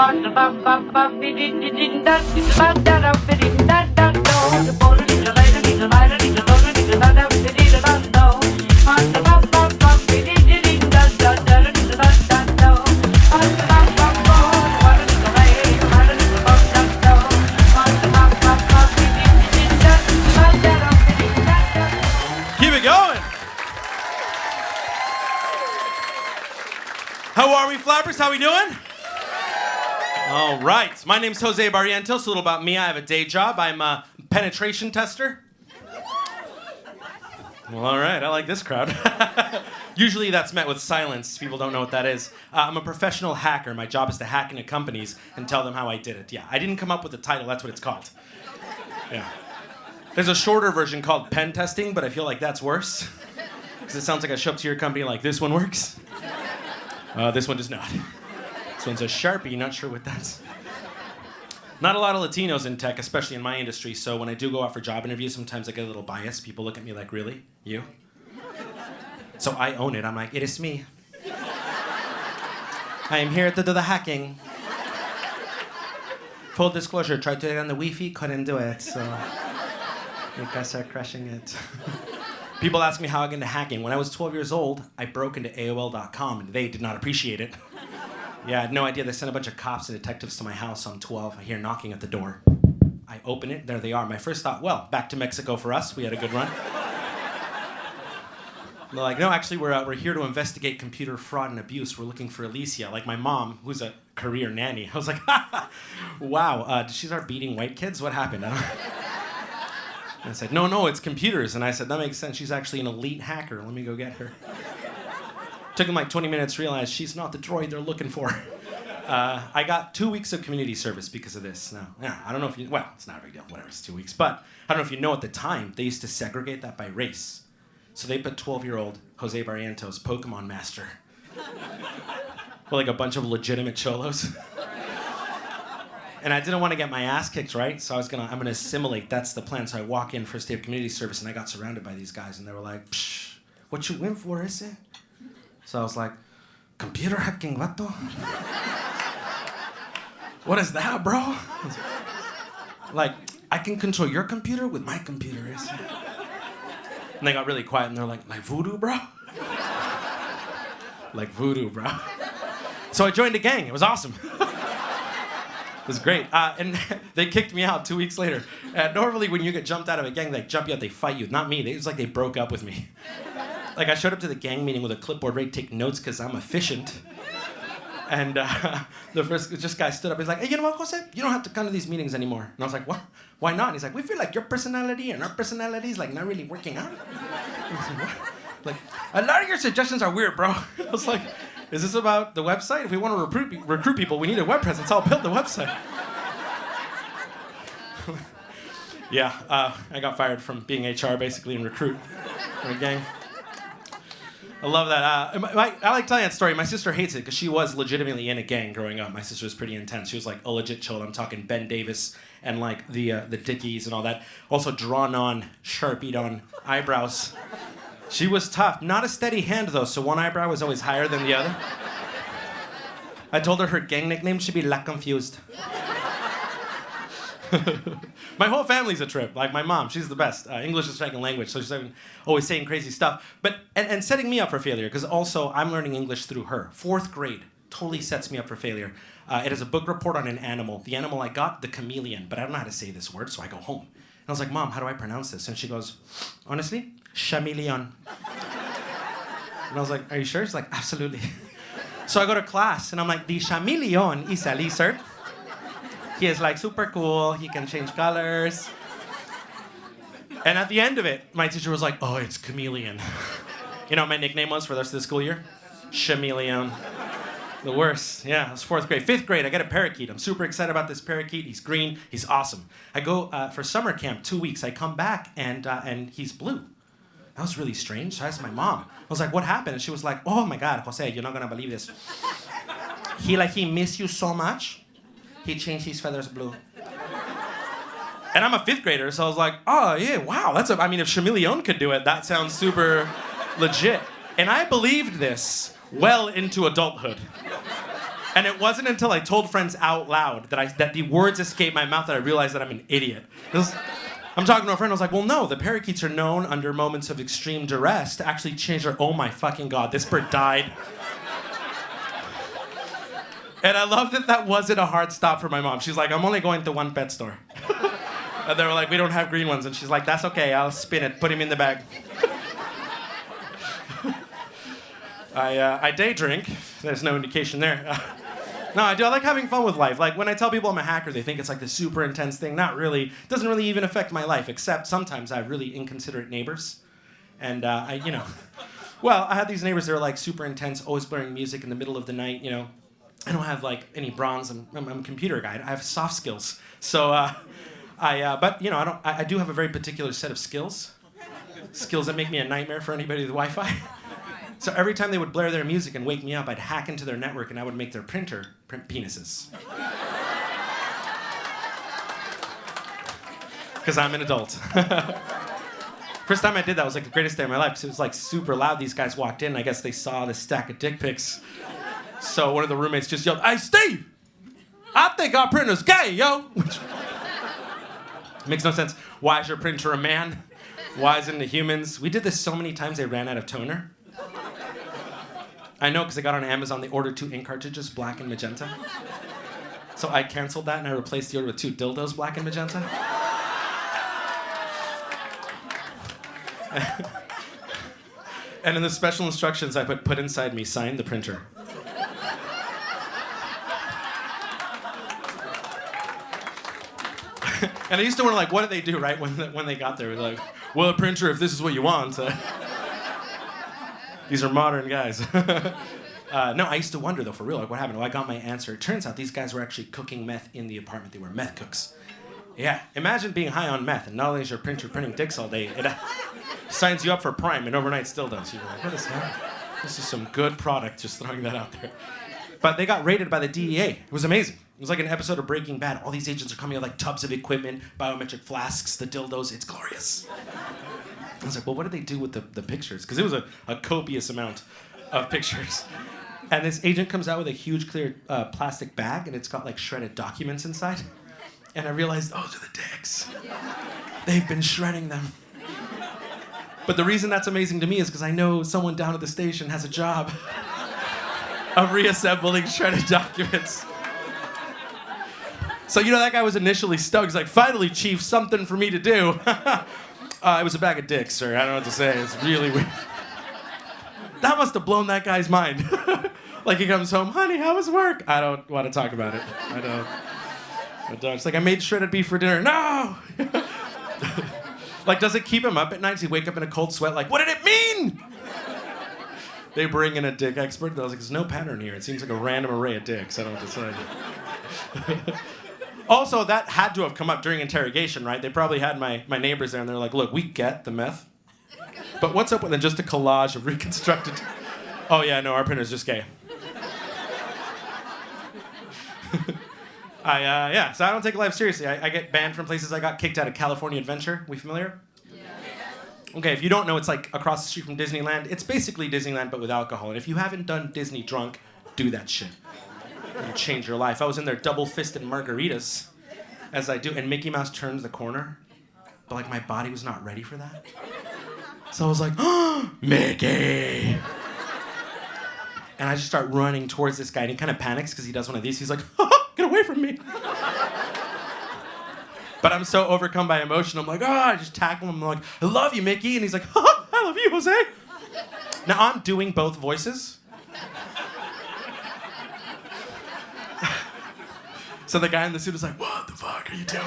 Keep it going. How are we, flappers? How we doing? All right. My name's Jose Barrientos. A little about me. I have a day job. I'm a penetration tester. Well, all right. I like this crowd. Usually that's met with silence. People don't know what that is. I'm a professional hacker. My job is to hack into companies and tell them how I did it. Yeah, I didn't come up with the title. That's what it's called. Yeah. There's a shorter version called pen testing, but I feel like that's worse. Because it sounds like I show up to your company like, this one works. This one does not. This one's a Sharpie, not sure what that's. Not a lot of Latinos in tech, especially in my industry, so when I do go out for job interviews, sometimes I get a little biased. People look at me like, really? You? So I own it. I'm like, it is me. I am here to do the hacking. Full disclosure, tried to get on the Wi-Fi, couldn't do it, so you guys are crushing it. People ask me how I got into hacking. When I was 12 years old, I broke into AOL.com, and they did not appreciate it. Yeah, I had no idea. They sent a bunch of cops and detectives to my house. I'm 12. I hear knocking at the door. I open it. There they are. My first thought, well, back to Mexico for us. We had a good run. They're like, no, actually, we're here to investigate computer fraud and abuse. We're looking for Alicia, like my mom, who's a career nanny. I was like, wow, did she start beating white kids? What happened? I said, no, it's computers. And I said, that makes sense. She's actually an elite hacker. Let me go get her. Took him like 20 minutes to realize she's not the droid they're looking for. I got 2 weeks of community service because of this. Now, yeah, I don't know if you, well, it's not a big deal, whatever, it's 2 weeks. But I don't know if you know at the time, they used to segregate that by race. So they put 12-year-old Jose Barrientos, Pokemon Master. With like a bunch of legitimate cholos. And I didn't want to get my ass kicked, right? So I'm gonna assimilate, that's the plan. So I walk in first day of community service and I got surrounded by these guys and they were like, psh, what you in for, is it? So I was like, computer hacking, vato? What is that, bro? Like, I can control your computer with my computer, is it? And they got really quiet and they're like voodoo, bro? Like voodoo, bro. So I joined a gang, it was awesome. It was great. And they kicked me out 2 weeks later. Normally when you get jumped out of a gang, they jump you out, they fight you. Not me, it's like they broke up with me. Like I showed up to the gang meeting with a clipboard ready to take notes because I'm efficient. And the first guy stood up, he's like, hey, you know what, Jose? You don't have to come to these meetings anymore. And I was like, what? Why not? And he's like, we feel like your personality and our personalities like not really working out. I was like, what? Like, a lot of your suggestions are weird, bro. I was like, is this about the website? If we want to recruit people, we need a web presence. I'll build the website. Yeah, I got fired from being HR basically and recruit for a gang. I love that. I like telling that story. My sister hates it because she was legitimately in a gang growing up. My sister was pretty intense. She was like a legit chill. I'm talking Ben Davis and like the Dickies and all that. Also drawn on, Sharpied on eyebrows. She was tough. Not a steady hand though, so one eyebrow was always higher than the other. I told her gang nickname should be La Confused. My whole family's a trip. Like my mom, she's the best. English is second language, so she's always saying crazy stuff. But and setting me up for failure, because also I'm learning English through her. 4th grade totally sets me up for failure. It is a book report on an animal. The animal I got, the chameleon, but I don't know how to say this word, so I go home. And I was like, Mom, how do I pronounce this? And she goes, honestly, Chameleon. And I was like, are you sure? She's like, absolutely. So I go to class, and I'm like, the chameleon is a lizard. He is like super cool. He can change colors. And at the end of it, my teacher was like, oh, it's Chameleon. You know what my nickname was for the rest of the school year? Chameleon. The worst. Yeah, it was 4th grade. 5th grade, I get a parakeet. I'm super excited about this parakeet. He's green. He's awesome. I go for summer camp, 2 weeks. I come back, and he's blue. That was really strange. So I asked my mom. I was like, what happened? And she was like, oh, my God, Jose, you're not going to believe this. He missed you so much. He changed his feathers blue. And I'm a 5th grader, so I was like, oh, yeah, wow. I mean, if Chameleon could do it, that sounds super legit. And I believed this well into adulthood. And it wasn't until I told friends out loud that the words escaped my mouth that I realized that I'm an idiot. I'm talking to a friend, I was like, well, no, the parakeets are known under moments of extreme duress to actually change their, oh my fucking God, this bird died. And I love that wasn't a hard stop for my mom. She's like, I'm only going to one pet store. And they were like, we don't have green ones. And she's like, that's okay, I'll spin it, put him in the bag. I day drink. There's no indication there. No, I do. I like having fun with life. Like when I tell people I'm a hacker, they think it's like this super intense thing. Not really. It doesn't really even affect my life, except sometimes I have really inconsiderate neighbors. And I had these neighbors that are like super intense, always blaring music in the middle of the night, you know. I don't have like any bronze. I'm a computer guy. I have soft skills. So, but you know, I do have a very particular set of skills. Skills that make me a nightmare for anybody with Wi-Fi. So every time they would blare their music and wake me up, I'd hack into their network and I would make their printer print penises. Because I'm an adult. First time I did that was like the greatest day of my life because it was like super loud. These guys walked in. I guess they saw this stack of dick pics. So one of the roommates just yelled, "Hey, Steve! I think our printer's gay, yo!" Which makes no sense. Why is your printer a man? Why isn't it humans? We did this so many times they ran out of toner. I know because I got on Amazon, they ordered 2 ink cartridges, black and magenta. So I canceled that and I replaced the order with 2 dildos, black and magenta. And in the special instructions, I put inside me, sign the printer. And I used to wonder, like, what did they do, right, when they got there? Like, well, printer, if this is what you want. These are modern guys. No, I used to wonder, though, for real, like, what happened? Well, I got my answer. It turns out these guys were actually cooking meth in the apartment. They were meth cooks. Yeah, imagine being high on meth, and not only is your printer printing dicks all day, it signs you up for Prime, and overnight still does. You're like, what is that? This is some good product, just throwing that out there. But they got raided by the DEA. It was amazing. It was like an episode of Breaking Bad. All these agents are coming with like tubs of equipment, biometric flasks, the dildos. It's glorious. I was like, well, what did they do with the pictures? Because it was a copious amount of pictures. And this agent comes out with a huge clear plastic bag, and it's got like shredded documents inside. And I realized those are the dicks. They've been shredding them. But the reason that's amazing to me is because I know someone down at the station has a job of reassembling shredded documents. So, you know, that guy was initially stoked. He's like, finally, Chief, something for me to do. It was a bag of dicks, sir. I don't know what to say. It's really weird. That must have blown that guy's mind. Like, he comes home, honey, how was work? I don't want to talk about it. I don't. It's like, I made shredded beef for dinner. No! Like, does it keep him up at night? Does he wake up in a cold sweat like, what did it mean? They bring in a dick expert. I was like, there's no pattern here. It seems like a random array of dicks. I don't know what to say. Also, that had to have come up during interrogation, right? They probably had my neighbors there, and they're like, look, we get the meth. But what's up with just a collage of reconstructed... Oh, yeah, no, our printer's just gay. So I don't take life seriously. I get banned from places. I got kicked out of California Adventure. We familiar? Yeah. Okay, if you don't know, it's like across the street from Disneyland. It's basically Disneyland, but with alcohol. And if you haven't done Disney drunk, do that shit. It'll change your life. I was in there double-fisted margaritas, as I do, and Mickey Mouse turns the corner, but like my body was not ready for that. So I was like, oh, Mickey! And I just start running towards this guy, and he kind of panics because he does one of these. He's like, oh, get away from me! But I'm so overcome by emotion, I'm like, oh, I just tackle him. I'm like, I love you, Mickey. And he's like, oh, I love you, Jose. Now I'm doing both voices. So the guy in the suit is like, what the fuck are you doing?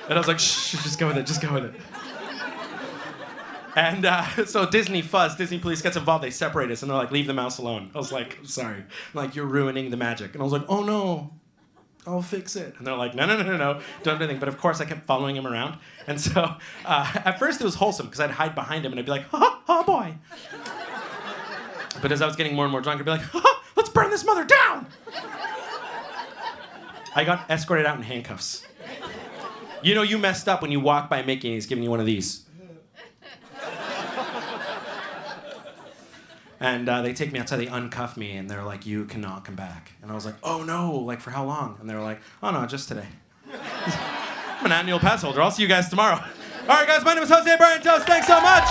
And I was like, shh, just go with it, just go with it. And so Disney police gets involved, they separate us, and they're like, leave the mouse alone. I was like, I'm sorry. I'm like, you're ruining the magic. And I was like, oh no, I'll fix it. And they're like, no, don't do anything. But of course, I kept following him around. And so at first it was wholesome, because I'd hide behind him, and I'd be like, oh boy. But as I was getting more and more drunk, I'd be like, let's burn this mother down. I got escorted out in handcuffs. You know you messed up when you walk by Mickey and he's giving you one of these. And they take me outside, they uncuff me, and they're like, you cannot come back. And I was like, oh no, like for how long? And they were like, oh no, just today. I'm an annual pass holder. I'll see you guys tomorrow. All right, guys, my name is Jose Barrientos. Thanks so much.